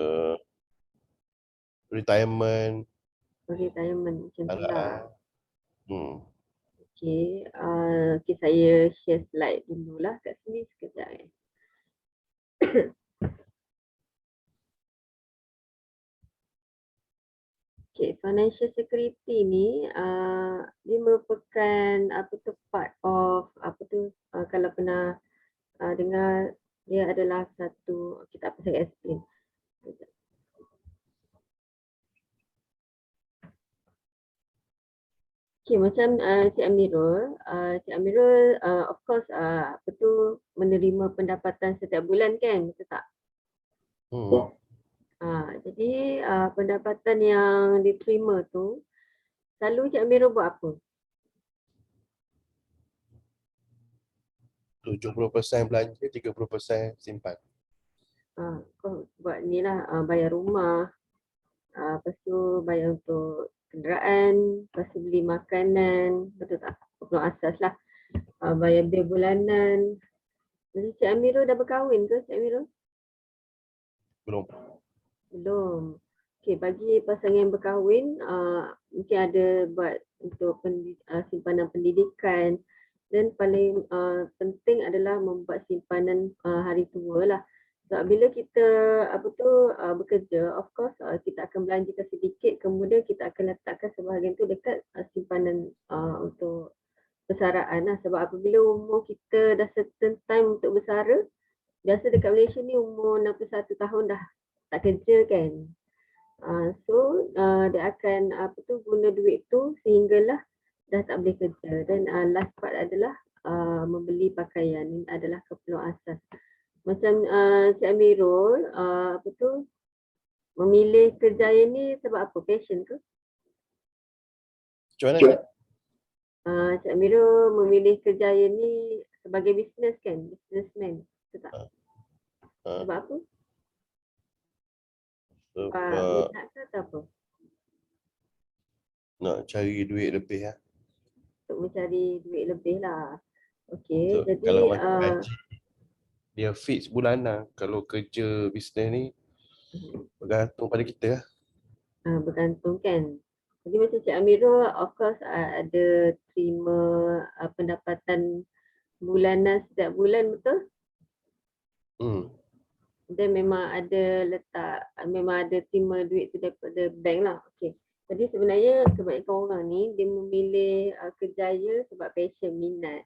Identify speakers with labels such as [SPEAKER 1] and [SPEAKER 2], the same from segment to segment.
[SPEAKER 1] uh, retirement.
[SPEAKER 2] Retirement macam tu lah. Okay, okay, saya share slide dulu lah kat sini sekejap Okay, financial security ni dia merupakan apa tu part of apa tu kalau pernah dengar, dia adalah satu, kita apa saya explain. Okay, macam Cik Amirul of course apa tu menerima pendapatan setiap bulan kan, betul tak? Jadi pendapatan yang diterima tu selalu Cik Amirul buat apa?
[SPEAKER 1] 70% belanja, 30% simpan.
[SPEAKER 2] Kau buat ni lah, bayar rumah, lepas tu bayar untuk kenderaan, lepas tu beli makanan, betul tak? Keperluan asas lah. Bayar bil bulanan. Jadi Cik Amirul dah berkahwin ke Cik Amirul?
[SPEAKER 1] Belum.
[SPEAKER 2] Belum. Okay, bagi pasangan yang berkahwin, mungkin ada buat untuk simpanan pendidikan, dan paling penting adalah membuat simpanan hari tua lah. Sebab bila kita bekerja, of course kita akan belanjakan sedikit, kemudian kita akan letakkan sebahagian tu dekat simpanan untuk bersaraan lah. Sebab apabila umur kita dah certain time untuk bersara, biasa dekat Malaysia ni umur 61 tahun dah tak kerja kan. So dia akan guna duit tu sehinggalah dah tak boleh kerja. Dan last part adalah membeli pakaian. Ini adalah keperluan asas. Macam Cik Amirul memilih kerjaya ni sebab apa? Passion ke?
[SPEAKER 1] Macam mana?
[SPEAKER 2] Cik Amirul memilih kerjaya ni sebagai business kan? Businessman. Betul tak? Sebab apa? Minat ke atau apa?
[SPEAKER 1] Nak cari duit lebih lah.
[SPEAKER 2] Untuk mencari duit lebih lah. Okay, jadi
[SPEAKER 1] kalau macam gaji dia fix bulanan. Kalau kerja bisnes ni bergantung pada kita lah.
[SPEAKER 2] Bergantung kan. Jadi macam Cik Amirul of course ada terima pendapatan bulanan setiap bulan, betul? Dan memang ada memang ada terima duit tu daripada bank lah. Okay. Jadi sebenarnya kebanyakan orang ni dia memilih kerjaya sebab passion, minat.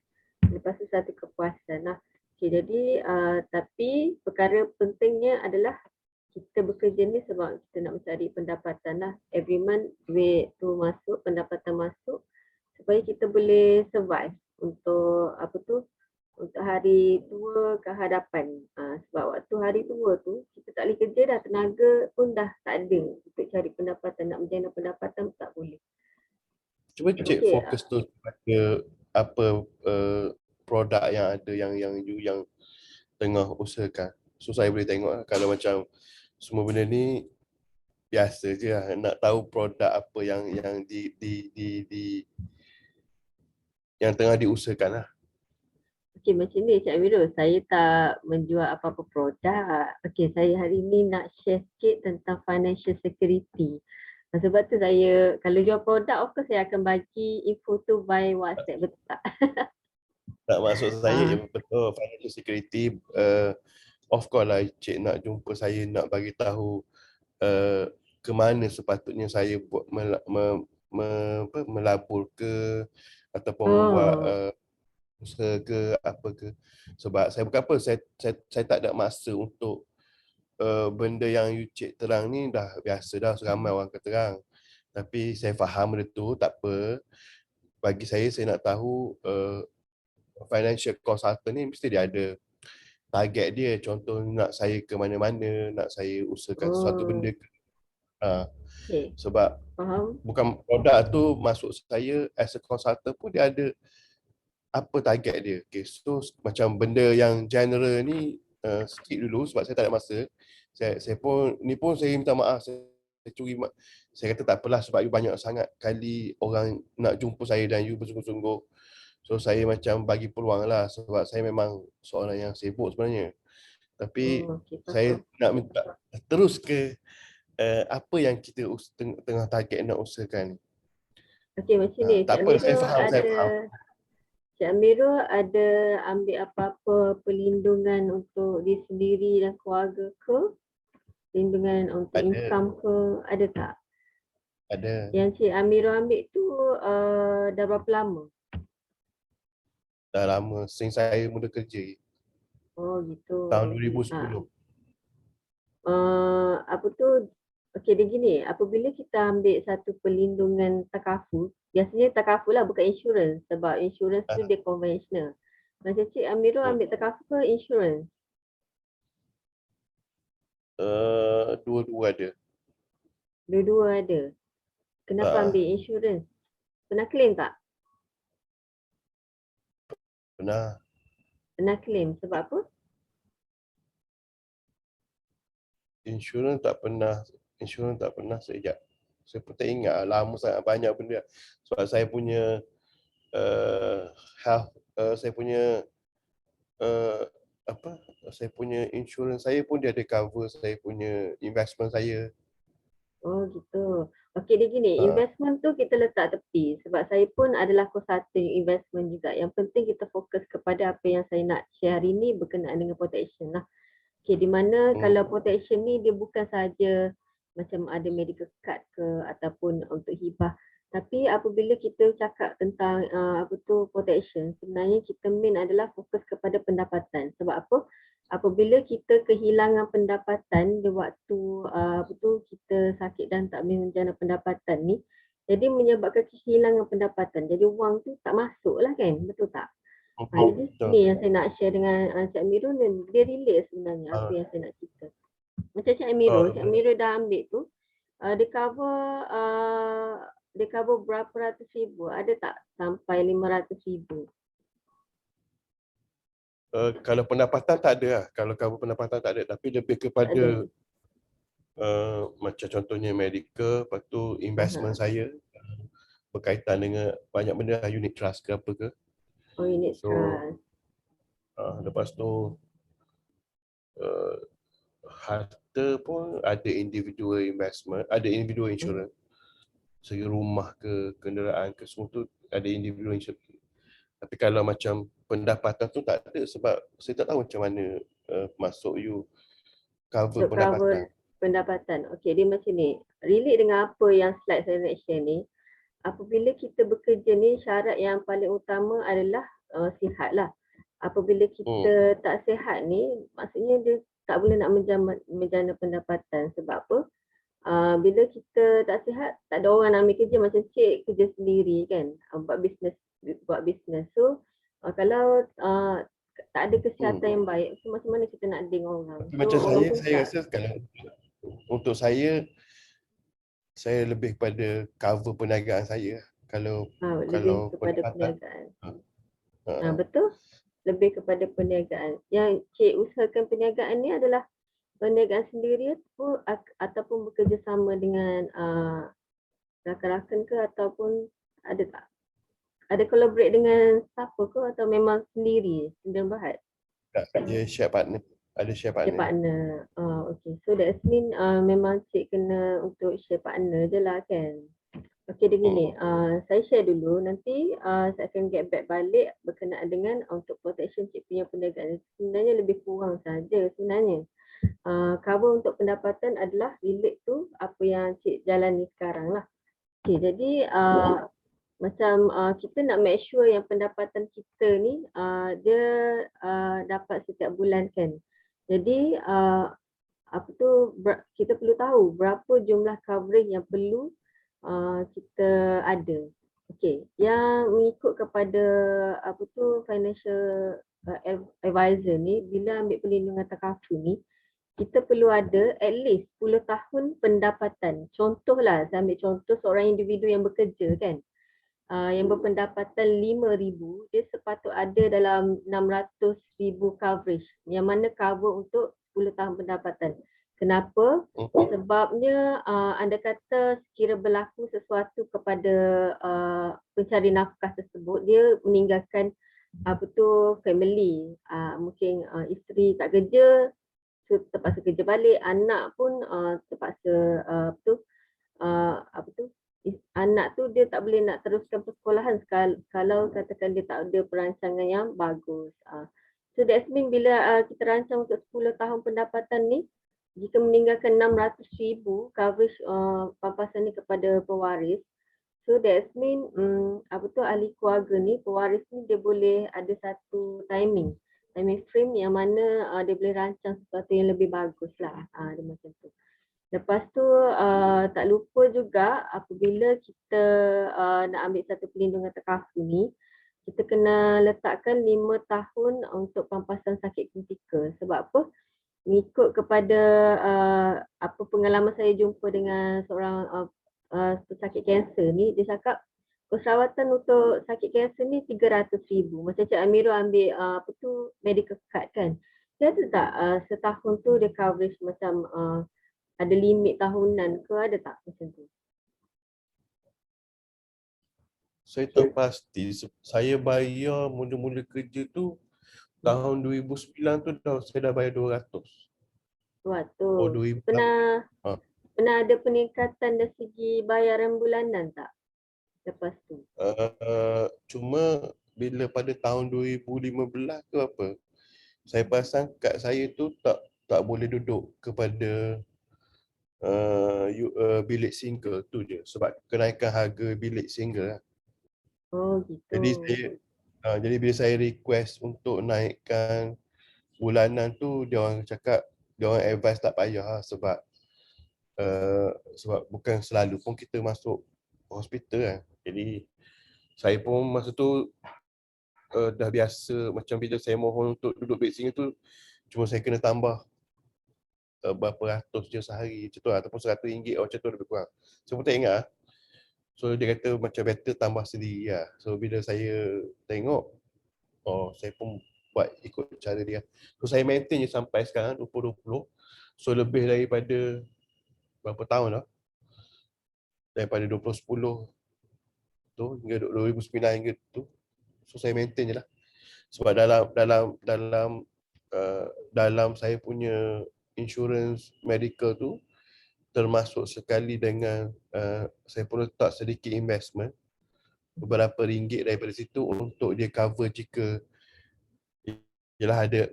[SPEAKER 2] Lepas tu satu kepuasan lah. Okay, jadi tapi perkara pentingnya adalah kita bekerja ni sebab kita nak mencari pendapatan lah. Every month duit tu masuk, pendapatan masuk supaya kita boleh survive untuk untuk hari tua ke hadapan. Sebab waktu hari tua tu kita tak boleh kerja dah, tenaga pun dah tak ada untuk cari pendapatan, nak menjana pendapatan pun tak boleh.
[SPEAKER 1] Cuba cek fokus tu pada apa produk yang ada yang you yang tengah usahakan. So saya boleh tengok kalau macam semua benda ni biasa je lah. Nak tahu produk apa yang yang tengah diusahakan lah.
[SPEAKER 2] Okey, macam ni Cik Amirul, saya tak menjual apa-apa produk. Okey, saya hari ni nak share sikit tentang financial security. Sebab tu saya, kalau jual produk, of course saya akan bagi info tu by WhatsApp, betul tak?
[SPEAKER 1] Tak, maksud saya betul financial security, of course lah cik nak jumpa saya, nak bagi tahu ke mana sepatutnya saya buat melabur ke ataupun buat usaha ke apa ke. Sebab saya bukan apa, saya tak ada masa untuk benda yang you cik terang ni dah biasa dah, seramai orang kata terang. Tapi saya faham benda tu, tak apa. Bagi saya nak tahu financial consultant ni mesti dia ada target dia. Contoh nak saya ke mana-mana, nak saya usahakan sesuatu benda ke. Sebab bukan produk tu masuk saya as a consultant pun dia ada apa target dia. Okay, so macam benda yang general ni skip dulu sebab saya tak ada masa. Saya pun saya minta maaf, saya curi saya kata tak apalah sebab you banyak sangat kali orang nak jumpa saya dan you bersungguh-sungguh. So saya macam bagi peluang lah sebab saya memang seorang yang sibuk sebenarnya. Tapi saya nak minta terus ke apa yang kita tengah target nak usahakan ni.
[SPEAKER 2] Okey, macam ni. Cik
[SPEAKER 1] Tak apa, saya
[SPEAKER 2] Amirul
[SPEAKER 1] faham, saya faham.
[SPEAKER 2] Cik Amirul ada ambil apa-apa perlindungan untuk diri sendiri dan keluarga ke? Perlindungan untuk
[SPEAKER 1] Ada,
[SPEAKER 2] income ke? Ada tak?
[SPEAKER 1] ada.
[SPEAKER 2] Yang Cik Amirul ambil tu dah berapa lama?
[SPEAKER 1] Dah lama, since saya mula kerja,
[SPEAKER 2] Oh gitu.
[SPEAKER 1] tahun
[SPEAKER 2] Ah,
[SPEAKER 1] 2010.
[SPEAKER 2] apa tu, okey dia gini, apabila kita ambil satu perlindungan takaful, biasanya takaful lah bukan insurans sebab insurans tu
[SPEAKER 1] Ah,
[SPEAKER 2] dia konvensional. Macam Cik Amirul ambil takaful ke insurans?
[SPEAKER 1] dua-dua ada.
[SPEAKER 2] Dua-dua ada. Kenapa
[SPEAKER 1] Ah,
[SPEAKER 2] ambil insurans? Pernah claim tak?
[SPEAKER 1] pernah.
[SPEAKER 2] Pernah claim sebab apa?
[SPEAKER 1] Insurans tak pernah sejak. Saya pun tak ingat lah, lama sangat, banyak benda. Sebab saya punya health, saya punya uh, apa, saya punya insurans saya pun dia ada cover saya punya investment saya.
[SPEAKER 2] Oh gitu. Okey dia gini,
[SPEAKER 1] Uh,
[SPEAKER 2] investment tu kita letak tepi sebab saya pun adalah consultant investment juga. Yang penting kita fokus kepada apa yang saya nak share hari ni berkenaan dengan protection lah. Okey, di mana
[SPEAKER 1] hmm,
[SPEAKER 2] kalau protection ni dia bukan saja macam ada medical card ke ataupun untuk hibah. Tapi apabila kita cakap tentang apa tu protection, sebenarnya kita main adalah fokus kepada pendapatan. Sebab apa? Apabila kita kehilangan pendapatan di waktu apa tu kita sakit dan tak menjana pendapatan ni, jadi menyebabkan kehilangan pendapatan. Jadi wang tu tak masuk lah kan, betul tak? Jadi
[SPEAKER 1] betul.
[SPEAKER 2] ni yang saya nak share dengan Cik Amirul dan dia relate sebenarnya apa
[SPEAKER 1] Uh,
[SPEAKER 2] yang saya nak cerita. Macam Cik Amirul dah ambil tu, dia cover dia cover berapa ratus ribu, ada tak sampai 500,000?
[SPEAKER 1] kalau pendapatan tak ada lah, kalau cover pendapatan tak ada, tapi lebih
[SPEAKER 2] Tak ada.
[SPEAKER 1] kepada macam contohnya medical, lepas tu investment
[SPEAKER 2] Aha.
[SPEAKER 1] saya berkaitan dengan banyak benda lah, unit trust ke apa ke.
[SPEAKER 2] Oh unit
[SPEAKER 1] So
[SPEAKER 2] trust.
[SPEAKER 1] lepas tu uh, harta pun ada individual investment, ada individual insurance. Segi rumah ke kenderaan ke semua tu ada individual insurance. Tapi kalau macam pendapatan tu tak ada sebab saya tak tahu macam mana masuk you cover
[SPEAKER 2] Untuk cover
[SPEAKER 1] pendapatan.
[SPEAKER 2] pendapatan. Okey, dia macam ni. Relate dengan apa yang slide saya nak share ni. Apabila kita bekerja ni, syarat yang paling utama adalah sihat lah. Apabila
[SPEAKER 1] Hmm.
[SPEAKER 2] kita tak sihat ni, maksudnya dia tak boleh nak menjana pendapatan. Sebab apa? Bila kita tak sihat, tak ada orang nak ambil kerja. Macam cik kerja sendiri kan, buat bisnes. So kalau tak ada kesihatan yang baik, so macam mana kita nak ding orang?
[SPEAKER 1] Tapi
[SPEAKER 2] So
[SPEAKER 1] macam
[SPEAKER 2] orang pun
[SPEAKER 1] saya
[SPEAKER 2] tak.
[SPEAKER 1] rasa kalau untuk saya lebih pada cover perniagaan saya. Kalau
[SPEAKER 2] Lebih kepada
[SPEAKER 1] pendapatan
[SPEAKER 2] perniagaan.
[SPEAKER 1] uh,
[SPEAKER 2] Betul? Lebih kepada perniagaan. Yang cik usahakan perniagaan ni adalah perniagaan sendiri ataupun bekerjasama dengan rakan-rakan ke ataupun ada tak? Ada collaborate dengan siapa ke atau memang sendiri, sendirian berhad?
[SPEAKER 1] dia share partner, ada share
[SPEAKER 2] Share
[SPEAKER 1] partner.
[SPEAKER 2] partner. Okay. So that mean memang cik kena untuk share partner je lah kan? Okey dia gini, saya share dulu nanti saya akan get back balik berkenaan dengan untuk protection cik punya perniagaan. Sebenarnya lebih kurang saja sebenarnya. Cover untuk pendapatan adalah relate tu apa yang cik jalani sekarang lah. Okey jadi macam kita nak make sure yang pendapatan kita ni dia dapat setiap bulan kan. Jadi apa tu kita perlu tahu berapa jumlah coverage yang perlu kita ada. Okey, yang mengikut kepada apa tu financial advisor ni bila ambil perlindungan takaful ni kita perlu ada at least 10 tahun pendapatan. Contohlah, saya ambil contoh seorang individu yang bekerja kan. Yang berpendapatan 5,000, dia sepatut ada dalam 600,000 coverage. Yang mana cover untuk 10 tahun pendapatan. Kenapa? Sebabnya anda kata sekira berlaku sesuatu kepada pencari nafkah tersebut, dia meninggalkan apa tu family, mungkin isteri tak kerja, So terpaksa kerja balik, anak pun terpaksa anak tu dia tak boleh nak teruskan persekolahan kalau katakan dia tak ada perancangan yang bagus. So that's mean bila kita rancang untuk 10 tahun pendapatan ni, jika meninggalkan 600,000 coverage pampasan ni kepada pewaris, so that's mean ahli keluarga ni, pewaris ni dia boleh ada satu timing frame yang mana dia boleh rancang sesuatu yang lebih bagus lah. Dia macam tu. Lepas tu tak lupa juga apabila kita nak ambil satu perlindungan tekafu ni, kita kena letakkan 5 tahun untuk pampasan sakit kritikal. Sebab apa? Mengikut kepada apa pengalaman saya jumpa dengan seorang pesakit kanser ni, dia cakap keserawatan untuk sakit kanser ni 300,000. Macam Cik Amirul ambil medical card kan. Dia ada tak setahun tu dia coverage macam ada limit tahunan ke, ada tak macam tu?
[SPEAKER 1] Saya tak pasti. Saya bayar mula-mula kerja tu tahun 2009 tu saya dah bayar 200. Oh
[SPEAKER 2] 200.
[SPEAKER 1] 2000.
[SPEAKER 2] Pernah ada peningkatan dari segi bayaran bulanan tak lepas tu?
[SPEAKER 1] Cuma bila pada tahun 2015 ke apa, saya pasang kad saya tu tak boleh duduk kepada bilik single tu je sebab kenaikan harga bilik single lah.
[SPEAKER 2] Oh gitu.
[SPEAKER 1] Jadi bila saya request untuk naikkan bulanan tu, dia orang cakap, dia orang advise tak payah lah sebab bukan selalu pun kita masuk hospital kan. Jadi saya pun masa tu dah biasa, macam bila saya mohon untuk duduk bed single tu, cuma saya kena tambah berapa ratus je sehari macam tu lah, ataupun RM100 macam tu lebih kurang. Saya pun tak ingat lah. So dia kata macam better tambah sendiri lah. So bila saya tengok, saya pun buat ikut cara dia. So saya maintain je sampai sekarang 2020. So lebih daripada berapa tahun lah. Daripada 2010 tu hingga 2009 hingga tu. So saya maintain je lah. Sebab dalam saya punya insurance medical tu termasuk sekali dengan saya pun letak sedikit investment beberapa ringgit daripada situ untuk dia cover jika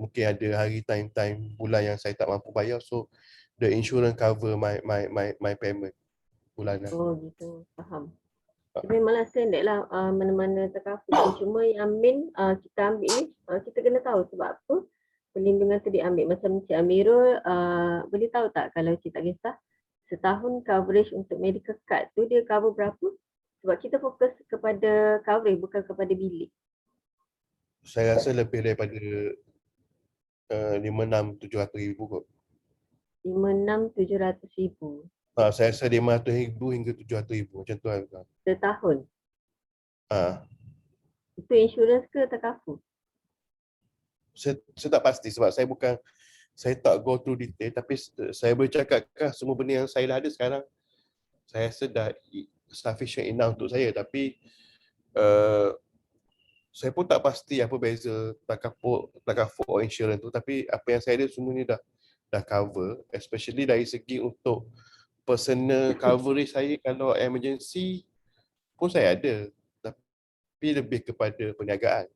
[SPEAKER 1] mungkin ada hari time bulan yang saya tak mampu bayar, so the insurance cover my payment bulanan.
[SPEAKER 2] Oh gitu, faham. Memanglah standard lah mana-mana tekafu tu. Cuma yang main kita ambil ni, kita kena tahu sebab apa perlindungan tu diambil. Macam Cik Amirul, boleh tahu tak kalau Cik tak kisah, setahun coverage untuk medical card tu dia cover berapa? Sebab kita fokus kepada coverage bukan kepada bilik.
[SPEAKER 1] Saya rasa lebih daripada 5-6-700 ribu kot.
[SPEAKER 2] 5-6-700 ribu.
[SPEAKER 1] Saya rasa 500 ribu hingga 700 ribu macam tu lah.
[SPEAKER 2] Setahun.
[SPEAKER 1] Ha.
[SPEAKER 2] Itu insurans ke tekafu?
[SPEAKER 1] Saya tak pasti sebab saya tak go through detail, tapi saya boleh cakapkan semua benda yang saya dah ada sekarang saya rasa dah sufficient enough untuk saya, tapi saya pun tak pasti apa beza takaful insurance tu, tapi apa yang saya ada semua ni dah cover, especially dari segi untuk personal coverage saya kalau emergency pun saya ada, tapi lebih kepada perniagaan.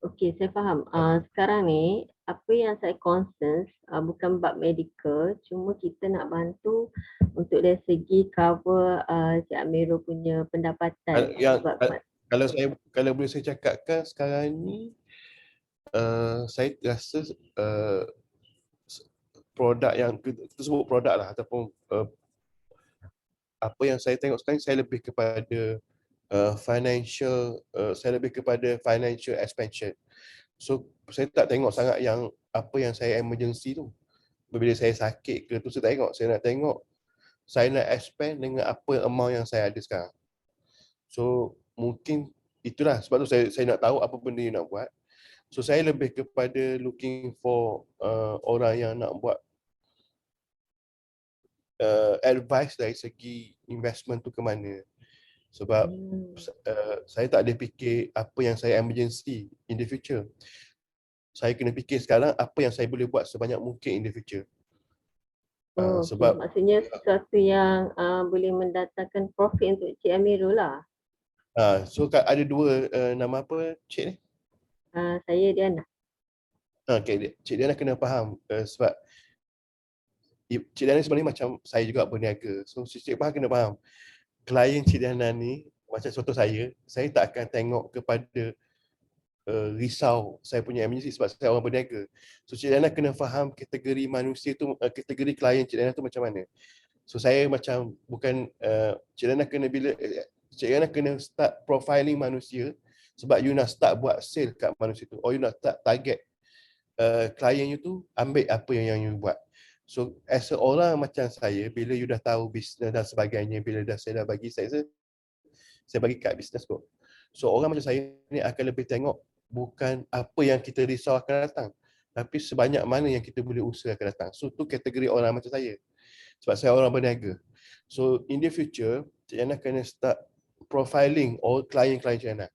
[SPEAKER 2] Okey, saya faham. Sekarang ni, apa yang saya concern bukan bab medical, cuma kita nak bantu untuk dari segi cover Cik Amirul punya pendapatan.
[SPEAKER 1] Kalau boleh saya cakapkan sekarang ni, saya rasa produk yang kita sebut produk lah ataupun apa yang saya tengok sekarang, saya lebih kepada saya lebih kepada financial expansion. So saya tak tengok sangat yang apa yang saya emergency tu. Bila saya sakit ke tu saya tak tengok. Saya nak tengok saya nak expand dengan apa amount yang saya ada sekarang. So mungkin itulah sebab tu saya nak tahu apa benda yang nak buat. So saya lebih kepada looking for orang yang nak buat advice dari segi investment tu ke mana. Sebab saya tak ada fikir apa yang saya emergency in the future. Saya kena fikir sekarang apa yang saya boleh buat sebanyak mungkin in the future.
[SPEAKER 2] Oh, okey.
[SPEAKER 1] Sebab
[SPEAKER 2] Maksudnya sesuatu yang boleh mendatangkan profit untuk Cik Amirul lah.
[SPEAKER 1] so ada dua nama apa cik ni?
[SPEAKER 2] Saya Diana.
[SPEAKER 1] Okay, Cik Diana kena faham sebab Cik Diana sebenarnya macam saya juga berniaga. So Cik Faham kena faham. Klien Cik Diana ni macam contoh saya tak akan tengok kepada risau saya punya emergency sebab saya orang berniaga. So Cik Diana kena faham kategori manusia tu, kategori klien Cik Diana tu macam mana. So saya macam bukan Cik Diana kena Cik Diana kena start profiling manusia sebab you nak start buat sale kat manusia tu, or you nak start target klien you tu ambil apa yang you buat. So as a orang macam saya, bila you dah tahu bisnes dan sebagainya, bila saya dah bagi saya bagi kat bisnes kot. So orang macam saya ni akan lebih tengok bukan apa yang kita risau akan datang, tapi sebanyak mana yang kita boleh usaha akan datang. So tu kategori orang macam saya. Sebab saya orang berniaga. So in the future, Cik Yana kena start profiling all klien-klien Cik Yana.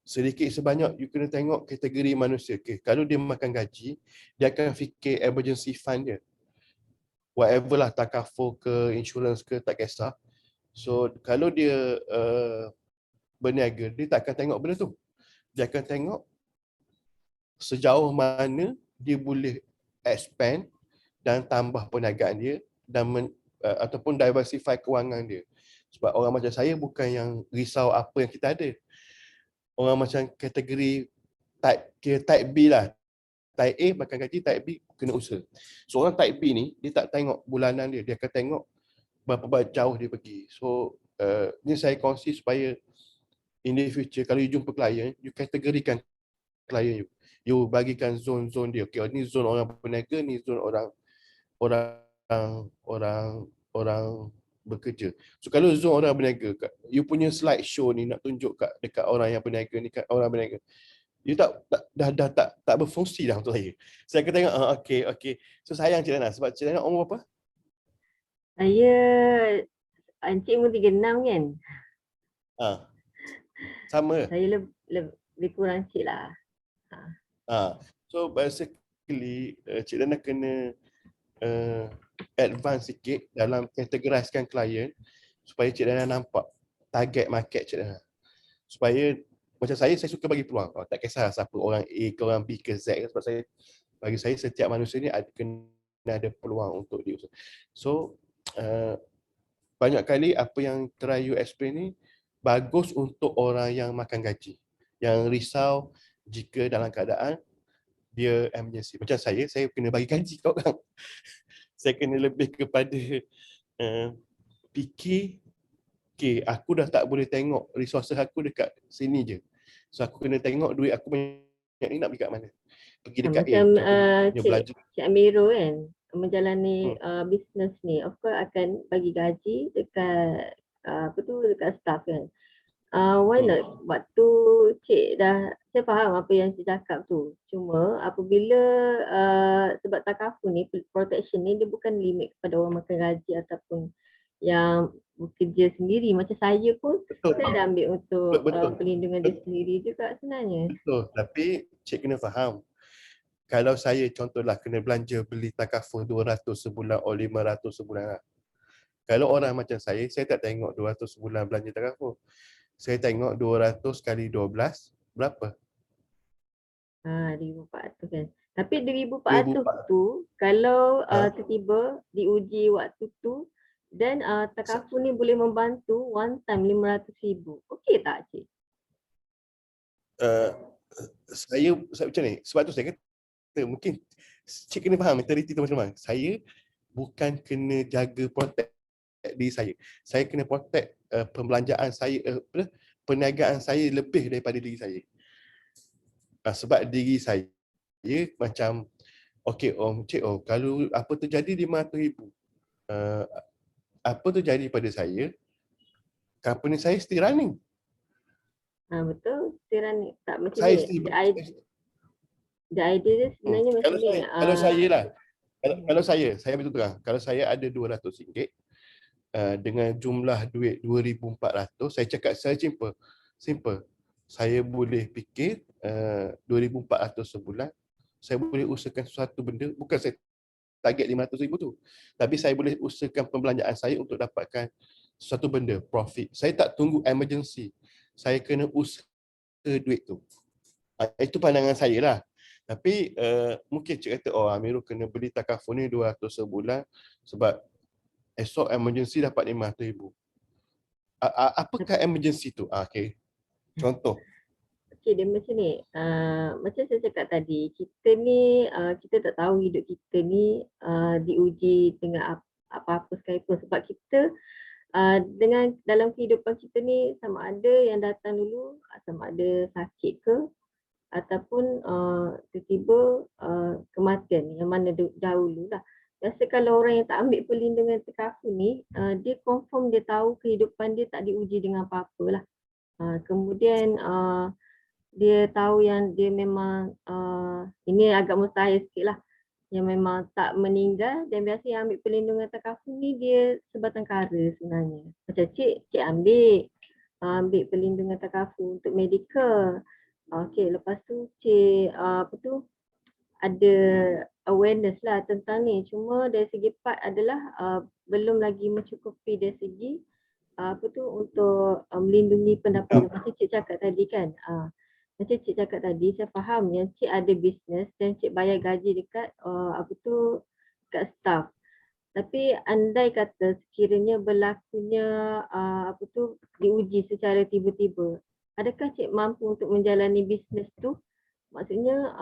[SPEAKER 1] Sedikit sebanyak you kena tengok kategori manusia. Okay, kalau dia makan gaji, dia akan fikir emergency fund dia. Whatever lah, takaful ke, insurance ke, tak kisah. So kalau dia berniaga, dia tak akan tengok benda tu. Dia akan tengok sejauh mana dia boleh expand dan tambah perniagaan dia dan ataupun diversify kewangan dia. Sebab orang macam saya bukan yang risau apa yang kita ada. Orang macam kategori type B lah. Type A makan gaji, type B kena usaha. So orang type B ni, dia tak tengok bulanan dia, dia akan tengok berapa jauh dia pergi. So ni saya kongsi supaya in the future kalau you jumpa klien, you kategorikan klien you. You bagikan zone-zone dia. Okay, ni zone orang berniaga, ni zone orang orang bekerja. So kalau zone orang berniaga, you punya slide show ni nak tunjuk dekat orang yang berniaga ni, kat orang berniaga. You dah tak berfungsi dah untuk saya. Saya akan tengok okey. So sayang Cik Dana sebab Cik Dana umur berapa?
[SPEAKER 2] Saya, Encik umur 36 kan?
[SPEAKER 1] Sama.
[SPEAKER 2] Saya lebih kurang Cik lah.
[SPEAKER 1] So basically Cik Dana kena advance sikit dalam categoriskan klien supaya Cik Dana nampak target market Cik Dana. Supaya macam saya suka bagi peluang. Tak kisah siapa, orang A ke orang B ke Z, sebab bagi saya setiap manusia ni kena ada peluang untuk diusaha. So banyak kali apa yang try you explain ni bagus untuk orang yang makan gaji, yang risau jika dalam keadaan dia emergency. Macam saya kena bagi gaji kat orang. Saya kena lebih kepada fikir, okay, aku dah tak boleh tengok resources aku dekat sini je. So aku kena tengok duit aku banyak ni nak pergi kat mana. Pergi dekat A,
[SPEAKER 2] Macam
[SPEAKER 1] aku punya belanja.
[SPEAKER 2] Cik Amirul kan, menjalani bisnes ni, of course akan bagi gaji dekat dekat staff kan. Why not? Waktu saya faham apa yang Cik cakap tu. Cuma apabila sebab takaful ni, protection ni dia bukan limit kepada orang makan gaji ataupun yang bekerja sendiri. Macam saya pun, saya dah ambil untuk perlindungan dia sendiri juga sebenarnya.
[SPEAKER 1] Betul, tapi Cik kena faham. Kalau saya contohlah kena belanja beli takaful 200 sebulan atau 500 sebulan lah. Kalau orang macam saya tak tengok 200 sebulan belanja takaful. Saya tengok 200 kali 12, berapa?
[SPEAKER 2] 1,400 kan. Tapi 1,400 tu, kalau tiba-tiba diuji waktu tu, dan takaful ni boleh membantu one time 500,000. Okey tak Cik?
[SPEAKER 1] Saya macam ni, sebab tu saya kata mungkin Cik kena faham mentaliti teman-teman. Saya bukan kena jaga protect diri saya. Saya kena protect pembelanjaan saya, perniagaan saya lebih daripada diri saya. Sebab diri saya macam okey Cik, kalau apa terjadi 500,000, apa terjadi pada saya, company saya still running.
[SPEAKER 2] Betul. Still tak macam
[SPEAKER 1] Saya
[SPEAKER 2] ni.
[SPEAKER 1] still
[SPEAKER 2] The idea dia sebenarnya macam ni.
[SPEAKER 1] Kalau saya lah, kalau saya betul terang, kalau saya ada RM200 dengan jumlah duit 2,400, saya cakap saya simple. Saya boleh fikir 2,400 sebulan saya boleh usahakan sesuatu benda, bukan saya target 500,000 tu. Tapi saya boleh usahakan pembelanjaan saya untuk dapatkan sesuatu benda, profit. Saya tak tunggu emergency. Saya kena usaha duit tu. Itu pandangan saya lah. Tapi mungkin cik kata, oh Amirul kena beli takaful ni 200 sebulan sebab esok emergency dapat 500,000. Apakah emergency tu? Okay. Contoh.
[SPEAKER 2] Okey, dia macam ni. Macam saya cakap tadi, kita ni kita tak tahu hidup kita ni diuji dengan apa-apa sekalipun sebab kita dengan dalam kehidupan kita ni sama ada yang datang dulu sama ada sakit ke ataupun tiba-tiba kematian yang mana dahulu lah. Biasa kalau orang yang tak ambil perlindungan takaful ni, dia confirm dia tahu kehidupan dia tak diuji dengan apa-apa lah. Kemudian dia tahu yang dia memang ini agak mustahil sikit lah, yang memang tak meninggal, dan biasa yang ambil perlindungan takaful ni dia sebatang kara sebenarnya. Macam cik ambil perlindungan takaful untuk medical. Okey, lepas tu cik ada awareness lah tentang ni. Cuma dari segi part adalah belum lagi mencukupi dari segi untuk melindungi pendapatan. Macam cik cakap tadi kan. Macam cik cakap tadi, saya faham yang cik ada bisnes dan cik bayar gaji dekat dekat staff. Tapi andai kata sekiranya berlakunya diuji secara tiba-tiba, adakah cik mampu untuk menjalani bisnes tu? Maksudnya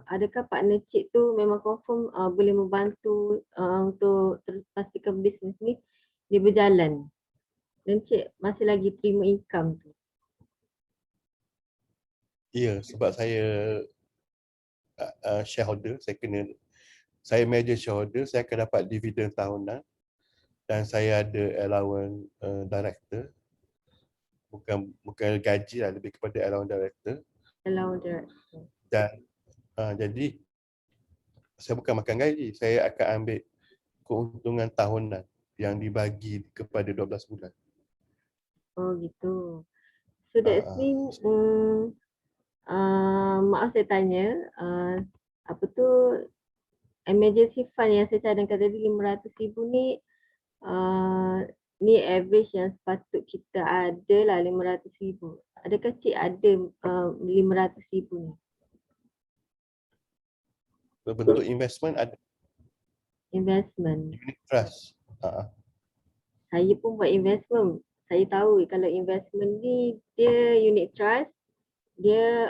[SPEAKER 2] adakah partner cik tu memang confirm boleh membantu untuk pastikan bisnes ni dia berjalan dan cik masih lagi terima income tu?
[SPEAKER 1] Ya, sebab saya shareholder, saya major shareholder, saya akan dapat dividen tahunan dan saya ada allowance director. Bukan gaji lah, lebih kepada allowance director. Dan jadi saya bukan makan gaji, saya akan ambil keuntungan tahunan yang dibagi kepada 12 bulan.
[SPEAKER 2] Oh gitu. So that means maaf saya tanya, emergency fund yang saya cadangkan tadi 500,000 ni ni average yang sepatut kita ada lah 500,000. Adakah cik ada 500,000 ni?
[SPEAKER 1] Berbentuk investment ada.
[SPEAKER 2] Investment.
[SPEAKER 1] Unit trust.
[SPEAKER 2] Saya pun buat investment. Saya tahu kalau investment ni dia unit trust, dia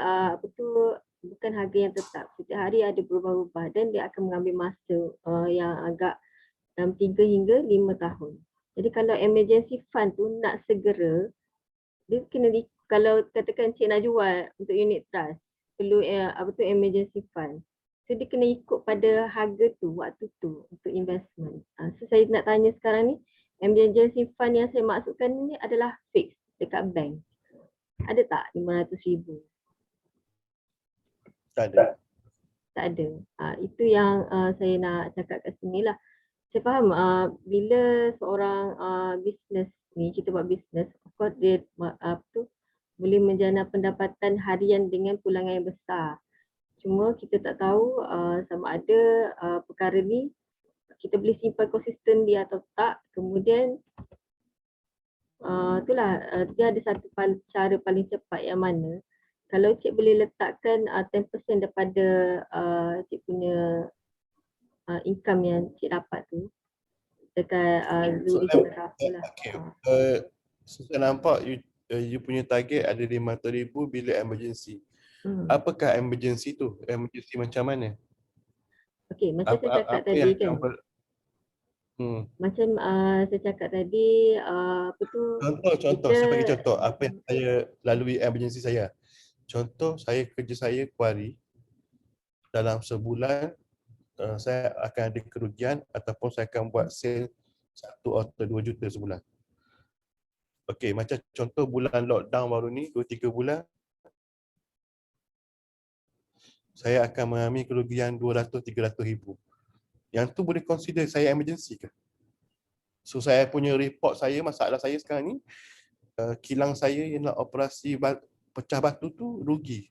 [SPEAKER 2] bukan harga yang tetap. Setiap hari ada berubah-ubah dan dia akan mengambil masa yang agak dalam 3 hingga 5 tahun. Jadi kalau emergency fund tu nak segera, dia kena kalau katakan cik nak jual untuk unit trust, perlu emergency fund. So dia kena ikut pada harga tu, waktu tu untuk investment. So saya nak tanya sekarang ni, emergency fund yang saya maksudkan ni adalah fix dekat bank. Ada tak 500,000?
[SPEAKER 1] Tak ada.
[SPEAKER 2] Tak ada. Itu yang saya nak cakap kat sini lah. Saya faham bila seorang business ni, kita buat business, of course dia boleh menjana pendapatan harian dengan pulangan yang besar. Cuma kita tak tahu sama ada perkara ni kita boleh simpan konsisten dia atau tak. Kemudian itulah dia ada satu cara paling cepat yang mana kalau cik boleh letakkan 10% daripada cik punya income yang cik dapat tu dekat Zuri Takaful lah.
[SPEAKER 1] So saya nampak you punya target ada 500,000 bila emergency. Apakah emergency tu? Emergency macam mana?
[SPEAKER 2] Okey, macam saya cakap tadi kan. Macam saya cakap tadi
[SPEAKER 1] Contoh, saya bagi contoh apa yang saya lalui emergency saya. Contoh kerja saya kuari, dalam sebulan saya akan ada kerugian ataupun saya akan buat sale 1 atau 2 juta sebulan. Okey, macam contoh bulan lockdown baru ni 2-3 bulan saya akan mengalami kerugian 200-300 ribu. Yang tu boleh consider saya emergency ke? So saya punya report saya, masalah saya sekarang ni kilang saya yang nak operasi pecah batu tu rugi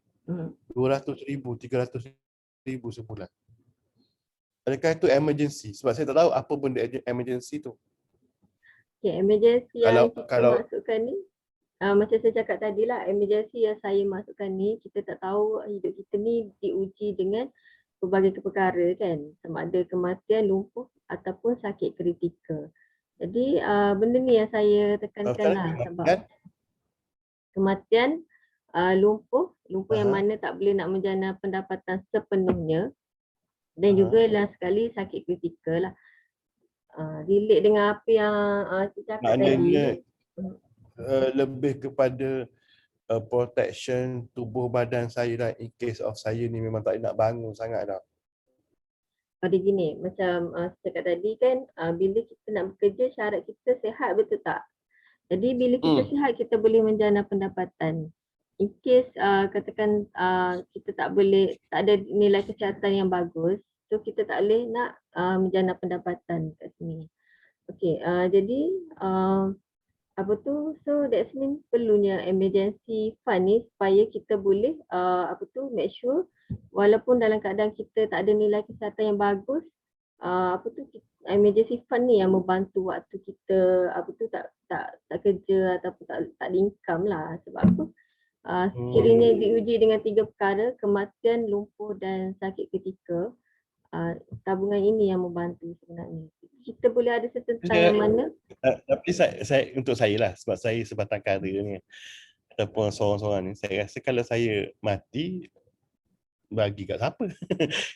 [SPEAKER 1] 200 ribu, 300 RM10,000 sebulan. Adakah itu emergency? Sebab saya tak tahu apa benda emergency tu.
[SPEAKER 2] Okay, emergency
[SPEAKER 1] Kalau
[SPEAKER 2] yang kita
[SPEAKER 1] kalau
[SPEAKER 2] masukkan ni, macam saya cakap tadi lah, emergency yang saya masukkan ni, kita tak tahu hidup kita ni diuji dengan pelbagai perkara kan. Sama ada kematian, lumpuh ataupun sakit kritikal. Jadi benda ni yang saya tekankan lah sebab
[SPEAKER 1] kan?
[SPEAKER 2] kematian, lumpuh yang
[SPEAKER 1] Aha,
[SPEAKER 2] mana tak boleh nak menjana pendapatan sepenuhnya, dan
[SPEAKER 1] aha.
[SPEAKER 2] juga last sekali sakit kritikal lah. Relate dengan apa yang saya cakap tadi.
[SPEAKER 1] Maknanya lebih kepada protection tubuh badan saya lah, in case of saya ni memang tak nak bangun sangat dah.
[SPEAKER 2] Pada gini, macam saya cakap tadi kan, bila kita nak bekerja syarat kita sihat, betul tak? Jadi bila kita sihat, kita boleh menjana pendapatan. In case katakan kita tak ada nilai kesihatan yang bagus, so kita tak boleh nak menjana pendapatan kat sini. Okay, jadi apa tu, so that's mean perlunya emergency fund ni supaya kita boleh make sure walaupun dalam keadaan kita tak ada nilai kesihatan yang bagus, emergency fund ni yang membantu waktu kita tak kerja ataupun tak ada income lah. Sebab apa? Sekiranya diuji dengan 3 perkara, kematian, lumpuh dan sakit kritikal, tabungan ini yang membantu sebenarnya. Kita boleh ada certain time yang mana
[SPEAKER 1] Tapi saya untuk saya lah, sebab saya sebatang kara ni ataupun seorang-seorang ni, saya rasa kalau saya mati, bagi kat siapa?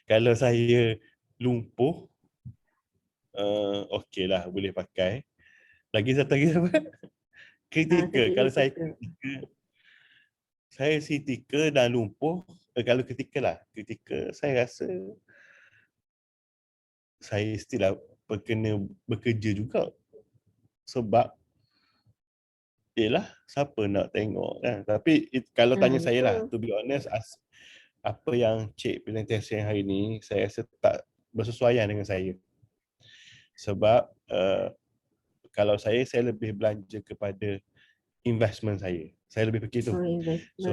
[SPEAKER 1] Kalau saya lumpuh, okey lah, boleh pakai. Lagi satu lagi apa? Kritikal. Kalau saya kritikal dan lumpuh, kalau kritikal saya rasa saya still lah kena bekerja juga. Sebab yelah, siapa nak tengok kan. Tapi kalau tanya saya lah, to be honest, apa yang Cik presentation hari ni, saya rasa tak bersesuaian dengan saya. Sebab kalau saya lebih belanja kepada investment saya. Saya lebih fikir tu. So,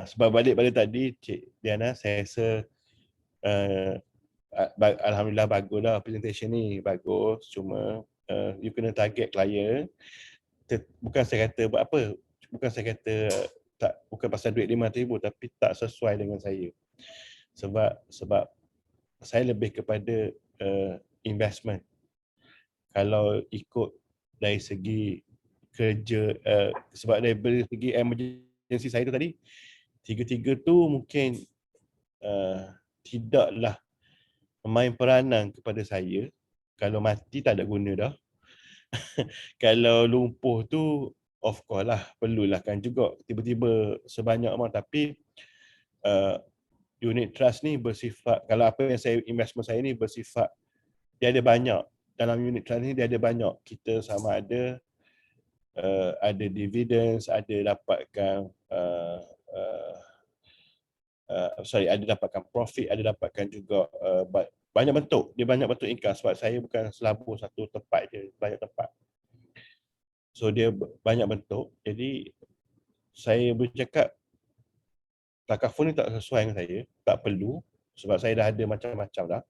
[SPEAKER 1] sebab balik pada tadi, Cik Diana, saya rasa Alhamdulillah baguslah presentation ni. Bagus. Cuma you kena target klien. Bukan saya kata buat apa. Bukan saya kata bukan pasal duit RM5,000, tapi tak sesuai dengan saya. Sebab saya lebih kepada investment. Kalau ikut dari segi kerja, sebab dari segi emergency saya tu tadi, tiga-tiga tu mungkin tidaklah memain peranan kepada saya. Kalau mati tak ada guna dah. Kalau lumpuh tu of course lah, perlulah kan juga tiba-tiba sebanyak amount. Tapi unit trust ni bersifat, kalau apa yang saya investment saya ni bersifat, dia ada banyak. Dalam unit trust ni dia ada banyak. Kita sama ada dividends, ada dapatkan ada dapatkan profit, ada dapatkan juga banyak bentuk. Dia banyak bentuk income sebab saya bukan selabur satu tempat je, banyak tempat. So dia banyak bentuk. Jadi saya bercakap takaful ni tak sesuai dengan saya, tak perlu sebab saya dah ada macam-macam dah.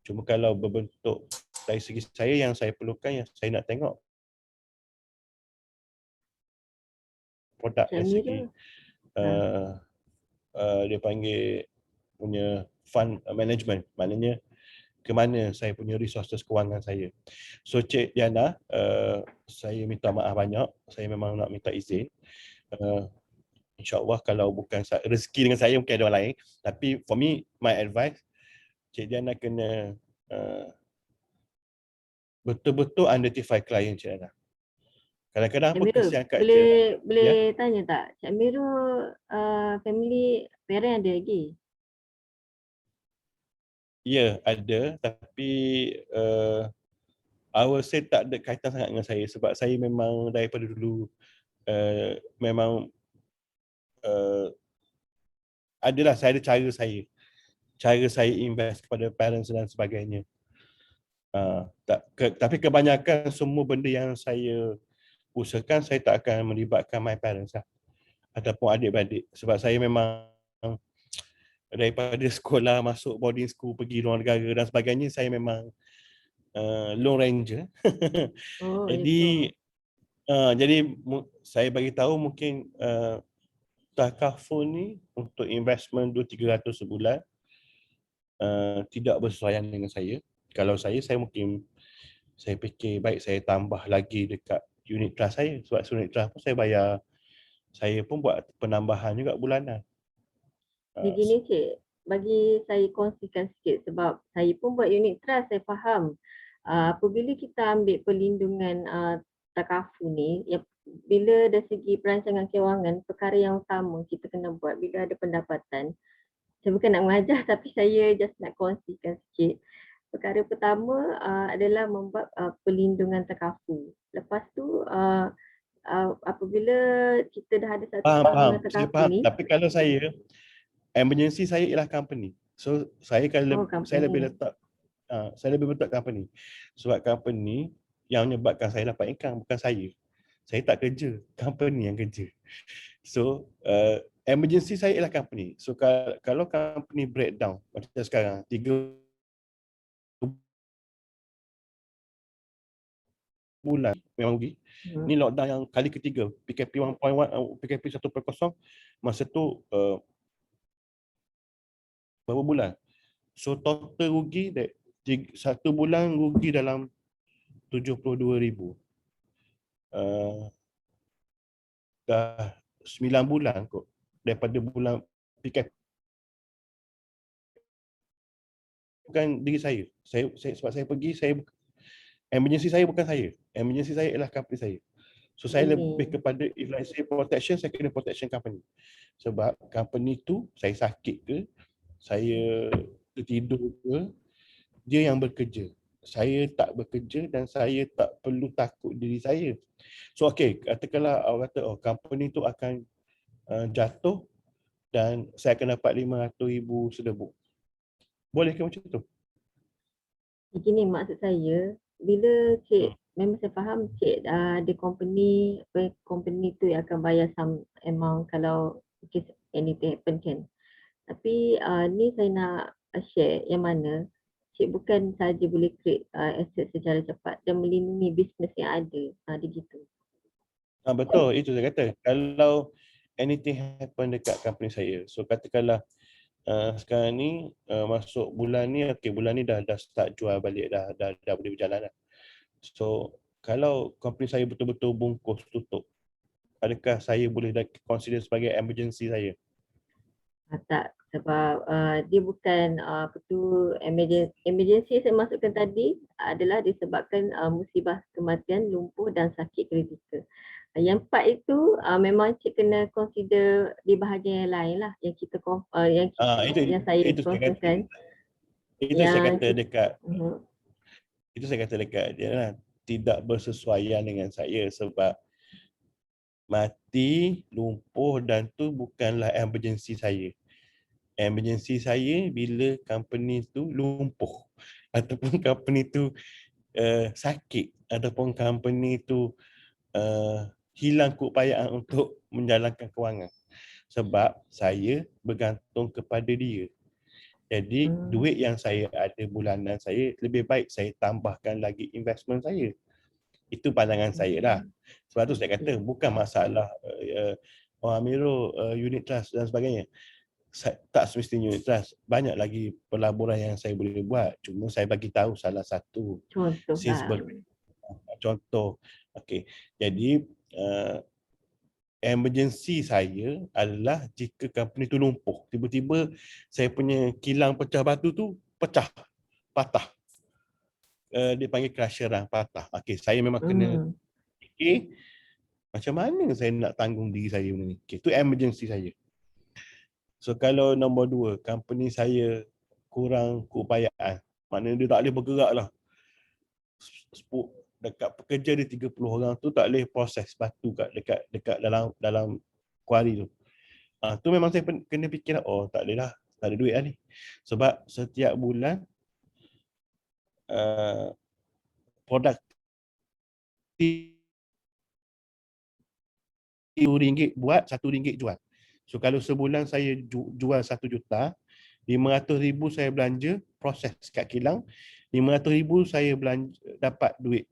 [SPEAKER 1] Cuma kalau berbentuk dari segi saya, yang saya perlukan, yang saya nak tengok produk dari segi dia panggil punya fund management, maknanya ke mana saya punya resources kewangan saya. So Cik Diana, saya minta maaf banyak, saya memang nak minta izin. InsyaAllah kalau bukan rezeki dengan saya, mungkin ada orang lain. Tapi for me, my advice, Cik Diana kena betul-betul identify klien Cik Diana. Kadang-kadang apa kesian kat
[SPEAKER 2] boleh tanya tak, Cik Amirul family parent ada lagi?
[SPEAKER 1] Ya, ada, tapi I will say tak ada kaitan sangat dengan saya sebab saya memang daripada dulu memang adalah saya ada cara saya invest kepada parents dan sebagainya. Tapi kebanyakan semua benda yang saya usahakan, saya tak akan melibatkan my parents lah, ataupun adik-beradik, sebab saya memang daripada sekolah masuk boarding school, pergi luar negara dan sebagainya, saya memang lone ranger.
[SPEAKER 2] Oh,
[SPEAKER 1] Jadi
[SPEAKER 2] itu.
[SPEAKER 1] saya bagi tahu mungkin takaful ni untuk investment 200-300 sebulan tidak bersesuaian dengan saya. Kalau saya mungkin saya fikir baik saya tambah lagi dekat unit trust saya, sebab unit trust pun saya pun buat penambahan juga bulanan.
[SPEAKER 2] Jadi gini cik, bagi saya kongsikan sikit sebab saya pun buat unit trust, saya faham. Apabila kita ambil perlindungan takafu ni, ya, bila dari segi perancangan kewangan, perkara yang utama kita kena buat bila ada pendapatan. Saya bukan nak mengajar tapi saya just nak kongsikan sikit. Perkara pertama adalah membuat perlindungan takafu. Lepas tu apabila kita dah ada satu
[SPEAKER 1] Faham.
[SPEAKER 2] perlindungan
[SPEAKER 1] Saya
[SPEAKER 2] takafu
[SPEAKER 1] faham.
[SPEAKER 2] ni,
[SPEAKER 1] Tapi kalau saya, emergency saya ialah company. So saya saya lebih
[SPEAKER 2] company.
[SPEAKER 1] letak saya lebih letak company. Sebab company yang menyebabkan saya dapat income, bukan saya. Saya tak kerja, company yang kerja. So emergency saya ialah company. So kalau company breakdown macam sekarang 3 bulan memang rugi. Ni lockdown yang kali ketiga, PKP 1.1, PKP 1.0, masa tu berapa bulan? So total rugi satu bulan rugi dalam 72,000. Dah 9 bulan kot daripada bulan PKP. Bukan diri saya. Sebab saya pergi, emergency saya bukan saya. Emergency saya ialah company saya. So saya lebih kepada, if I say protection, saya kena protection company. Sebab company tu saya sakit ke, saya tertidur ke, dia yang bekerja. Saya tak bekerja dan saya tak perlu takut diri saya. So katakanlah awak kata company tu akan jatuh dan saya akan dapat 500,000 sedebuk. Boleh ke macam tu?
[SPEAKER 2] Begini maksud saya, bila cik, memang saya faham cik ada company tu yang akan bayar some amount kalau in case anything happen kan. Tapi ni saya nak share yang mana cik bukan saja boleh create asset secara cepat dan melindungi bisnes yang ada. Dia gitu.
[SPEAKER 1] Betul, itu saya kata. Kalau anything happen dekat company saya, so katakanlah sekarang ni masuk bulan ni, bulan ni dah start jual balik, dah boleh berjalan dah. So kalau company saya betul-betul bungkus tutup, adakah saya boleh consider sebagai emergency saya?
[SPEAKER 2] Tak, sebab dia bukan apa tu emergency saya masukkan tadi adalah disebabkan musibah kematian, lumpuh dan sakit kritikal. Yang 4 itu memang cik kena consider di bahagian yang lain lah yang kita yang saya
[SPEAKER 1] Itu saya kata,
[SPEAKER 2] kongsikan.
[SPEAKER 1] itu saya kata dekat
[SPEAKER 2] uh-huh.
[SPEAKER 1] itu saya kata dekat dia lah, tidak bersesuaian dengan saya sebab mati, lumpuh dan tu bukanlah emergency saya. Emergency saya bila company tu lumpuh ataupun company tu sakit ataupun company tu hilang keupayaan untuk menjalankan kewangan. Sebab saya bergantung kepada dia. Jadi duit yang saya ada bulanan saya, lebih baik saya tambahkan lagi investment saya. Itu pandangan saya lah. Sebab tu saya kata bukan masalah Amirul unit trust dan sebagainya. Tak semestinya unit trust. Banyak lagi pelaburan yang saya boleh buat. Cuma saya bagi tahu salah satu.
[SPEAKER 2] Contoh lah.
[SPEAKER 1] Contoh. Okey. Jadi emergency saya adalah jika company tu lumpuh. Tiba-tiba saya punya kilang pecah batu tu pecah. Patah. Dia panggil crusher lah. Patah. Okey. Saya memang kena fikir macam mana saya nak tanggung diri saya ni. Itu emergency saya. So kalau nombor 2, company saya kurang keupayaan. Maknanya dia tak boleh bergerak lah. Dekat pekerja dia 30 orang tu tak boleh proses batu dekat dalam kuari tu. Tu memang saya kena fikir lah, tak boleh lah. Tak ada duit lah ni. Sebab setiap bulan produk RM1 buat, RM1 jual. So kalau sebulan saya jual 1 juta, RM500,000 saya belanja proses kat kilang, RM500,000 saya belanja dapat duit.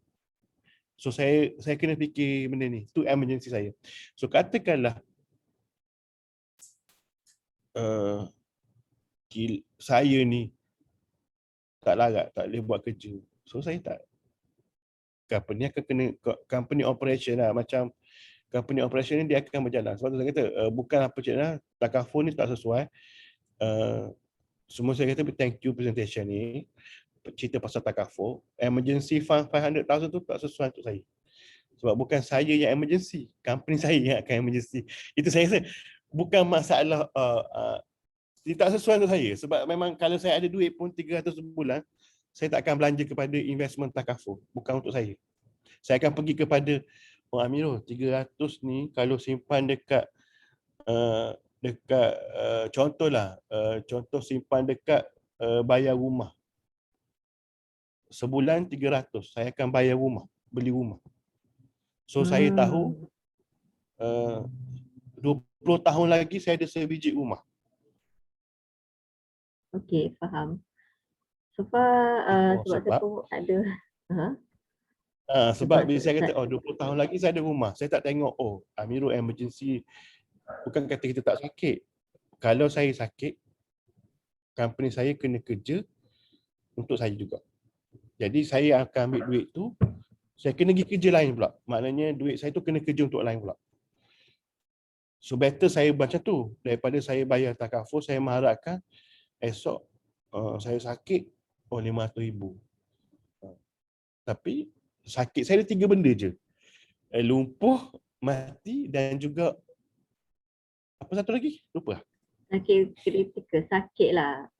[SPEAKER 1] So saya kena fikir benda ni, tu emergency saya. So katakanlah saya ni tak larat, tak boleh buat kerja. So saya tak, company akan kena, company operation lah, macam company operation ni dia akan berjalan. Sebab tu saya kata bukan apa cik lah, takaful ni tak sesuai. Semua saya kata thank you presentation ni, cerita pasal takaful. Emergency fund 500,000 tu tak sesuai untuk saya. Sebab bukan saya yang emergency, company saya yang akan emergency. Itu saya rasa bukan masalah dia tak sesuai untuk saya. Sebab memang kalau saya ada duit pun 300 sebulan, saya tak akan belanja kepada investment takaful. Bukan untuk saya. Saya akan pergi kepada Amirul, 300 ni kalau simpan dekat contohlah, contoh simpan dekat bayar rumah. Sebulan 300, saya akan bayar rumah, beli rumah. So saya tahu 20 tahun lagi saya ada sebiji rumah.
[SPEAKER 2] Okey, faham. So far, sebab saya
[SPEAKER 1] sebab
[SPEAKER 2] pun ada
[SPEAKER 1] sebab bila saya kata 20 tahun lagi saya ada rumah, saya tak tengok Amirul emergency. Bukan kata kita tak sakit. Kalau saya sakit, company saya kena kerja untuk saya juga. Jadi saya akan ambil duit tu, saya kena pergi kerja lain pula. Maknanya duit saya tu kena kerja untuk lain pula. So better saya macam tu daripada saya bayar takaful, saya mengharapkan esok saya sakit RM500,000. Tapi sakit saya ada 3 benda je. Lumpuh, mati dan juga apa satu lagi? Lupa.
[SPEAKER 2] sakit kritikal, sakit lah.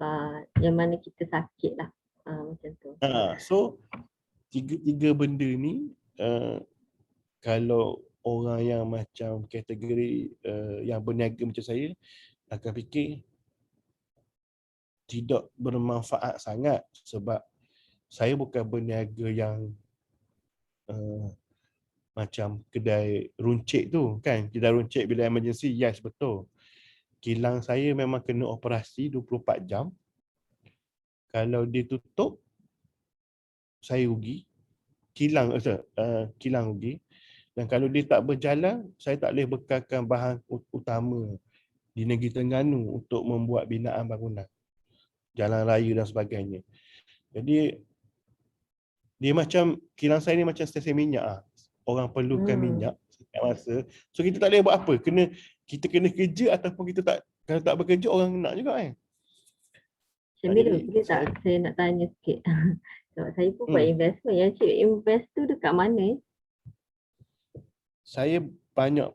[SPEAKER 2] Yang mana kita sakit lah. Macam tu.
[SPEAKER 1] So tiga benda ni kalau orang yang macam kategori yang berniaga macam saya akan fikir tidak bermanfaat sangat, sebab saya bukan berniaga yang macam kedai runcit tu kan. Kedai runcit bila emergency, yes betul. Kilang saya memang kena operasi 24 jam. Kalau dia tutup, saya rugi. Kilang rugi. Dan kalau dia tak berjalan, saya tak boleh bekalkan bahan utama di negeri Terengganu untuk membuat binaan bangunan, jalan raya dan sebagainya. Jadi dia macam, kilang saya ni macam stesen minyak lah. Orang perlukan minyak setiap masa. So kita tak boleh buat apa. Kita kena kerja ataupun kita tak, kalau tak bekerja orang nak juga kan.
[SPEAKER 2] Syamil, boleh tak saya nak tanya sikit? Sebab saya pun buat investment. Yang cik invest tu dekat mana?
[SPEAKER 1] Saya banyak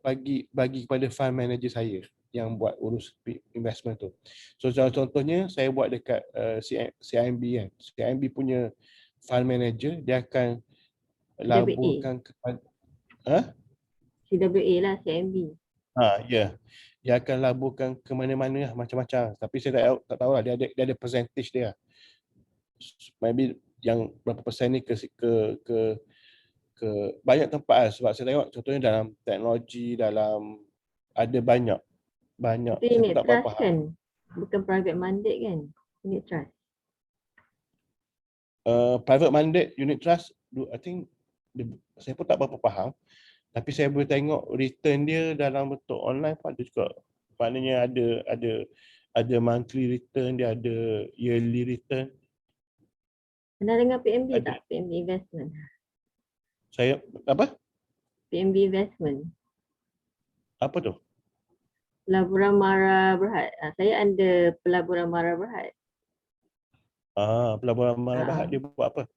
[SPEAKER 1] bagi kepada fund manager saya yang buat urus investment tu. So contohnya saya buat dekat CIMB kan. CIMB punya fund manager, dia akan laburkan kepada
[SPEAKER 2] CWA lah, CIMB.
[SPEAKER 1] Ya. Dia akan laburkan ke mana-mana lah, macam-macam. Tapi saya tak tahu lah, dia ada percentage dia. Maybe yang berapa persen ni ke banyak tempat lah. Sebab saya tengok contohnya dalam teknologi, dalam ada banyak.
[SPEAKER 2] Itu unit trust kan? Bukan private mandate kan? Unit trust.
[SPEAKER 1] Private mandate unit trust, I think saya pun tak berapa faham. Tapi saya boleh tengok return dia dalam bentuk online pun ada juga. Maknanya ada monthly return, dia ada yearly return.
[SPEAKER 2] Pernah dengar PMB tak? PMB Investment.
[SPEAKER 1] Saya apa?
[SPEAKER 2] PMB Investment.
[SPEAKER 1] Apa tu?
[SPEAKER 2] Pelaburan Mara Berhad. Saya under Pelaburan Mara Berhad.
[SPEAKER 1] Pelaburan Mara Berhad dia buat apa?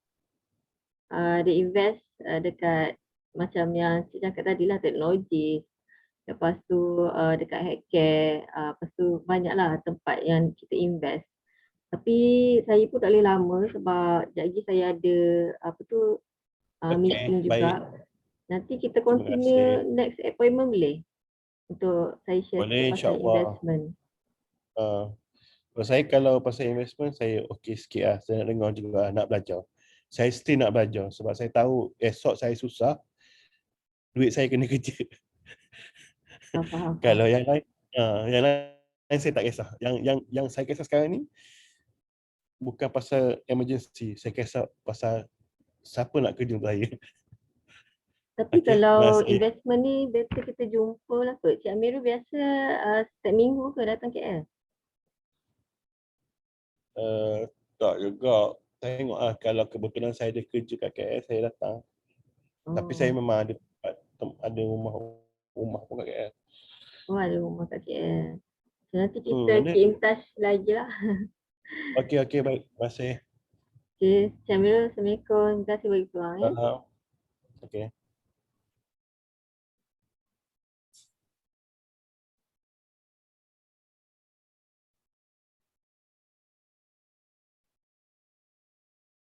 [SPEAKER 2] Dia invest dekat macam yang saya cakap tadi lah, teknologi. Lepas tu dekat healthcare. Lepas tu banyaklah tempat yang kita invest. Tapi saya pun tak boleh lama sebab sekejap lagi saya ada meeting juga. Baik. Nanti kita continue next appointment boleh? Untuk saya share
[SPEAKER 1] boleh,
[SPEAKER 2] pasal investment.
[SPEAKER 1] Saya kalau pasal investment, saya okey sikit lah. Saya nak dengar juga, nak belajar. Saya still nak belajar sebab saya tahu esok saya susah, duit saya kena kerja.
[SPEAKER 2] Faham.
[SPEAKER 1] Kalau yang lain Saya tak kisah. Yang saya kisah sekarang ni bukan pasal emergency. Saya kisah pasal siapa nak kerja untuk saya.
[SPEAKER 2] Tapi
[SPEAKER 1] Okey, terima
[SPEAKER 2] kalau
[SPEAKER 1] kasih.
[SPEAKER 2] investment ni better kita jumpa lah kot. Cik Amirul biasa setiap minggu ke datang KL?
[SPEAKER 1] Tak juga. Tengoklah kalau kebetulan saya ada kerja kat KL, saya datang. Tapi saya
[SPEAKER 2] Oh,
[SPEAKER 1] memang ada ada rumah pun kat KL.
[SPEAKER 2] oh ada rumah kat KL. So, nanti kita
[SPEAKER 1] Ada.
[SPEAKER 2] keep in touch lagi lah.
[SPEAKER 1] Okey, baik. Terima kasih.
[SPEAKER 2] Okay, Cik Amirul, Assalamualaikum. Terima kasih bagi peluang ya.
[SPEAKER 1] Okey.